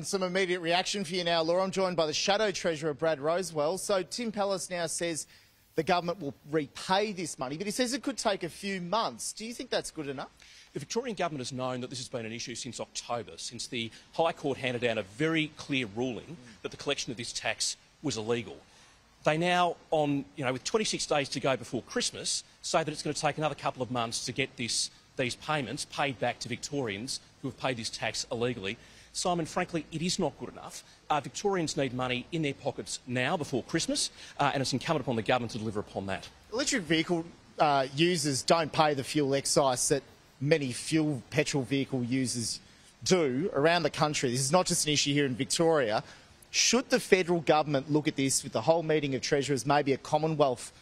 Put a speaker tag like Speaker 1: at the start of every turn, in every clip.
Speaker 1: Some immediate reaction for you now, Laura. I'm joined by the Shadow Treasurer, Brad Rowswell. So Tim Pallas now says the government will repay this money, but he says it could take a few months. Do you think that's good enough?
Speaker 2: The Victorian government has known that this has been an issue since October, since the High Court handed down a very clear ruling that the collection of this tax was illegal. They now, with 26 days to go before Christmas, say that it's going to take another couple of months to get these payments paid back to Victorians who have paid this tax illegally. Simon, frankly, it is not good enough. Victorians need money in their pockets now before Christmas, and it's incumbent upon the government to deliver upon that.
Speaker 1: Electric vehicle users don't pay the fuel excise that many petrol vehicle users do around the country. This is not just an issue here in Victoria. Should the federal government look at this with the whole meeting of treasurers, maybe a Commonwealth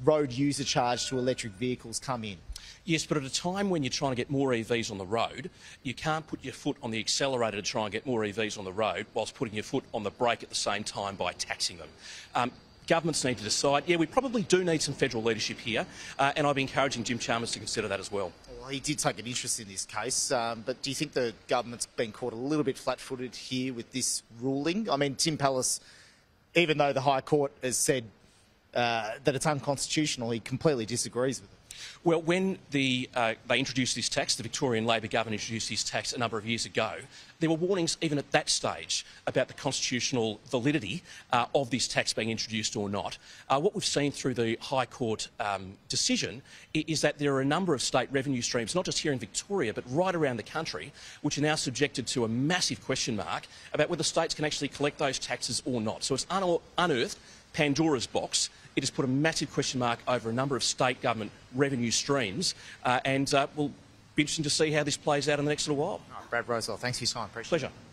Speaker 1: road user charge to electric vehicles come in?
Speaker 2: Yes, but at a time when you're trying to get more EVs on the road, you can't put your foot on the accelerator to try and get more EVs on the road whilst putting your foot on the brake at the same time by taxing them. Governments need to decide. Yeah, we probably do need some federal leadership here, and I'd be encouraging Jim Chalmers to consider that as well.
Speaker 1: Well, he did take an interest in this case, but do you think the government's been caught a little bit flat-footed here with this ruling? I mean, Tim Pallas, even though the High Court has said that it's unconstitutional, he completely disagrees with it.
Speaker 2: Well, when they introduced this tax, the Victorian Labor government introduced this tax a number of years ago, there were warnings even at that stage about the constitutional validity of this tax being introduced or not. What we've seen through the High Court decision is that there are a number of state revenue streams, not just here in Victoria, but right around the country, which are now subjected to a massive question mark about whether states can actually collect those taxes or not. So it's unearthed Pandora's box. It has put a massive question mark over a number of state government revenue streams, and we'll be interesting to see how this plays out in the next little while.
Speaker 1: Brad Rowswell, thanks for your time. Appreciate it.
Speaker 2: Pleasure.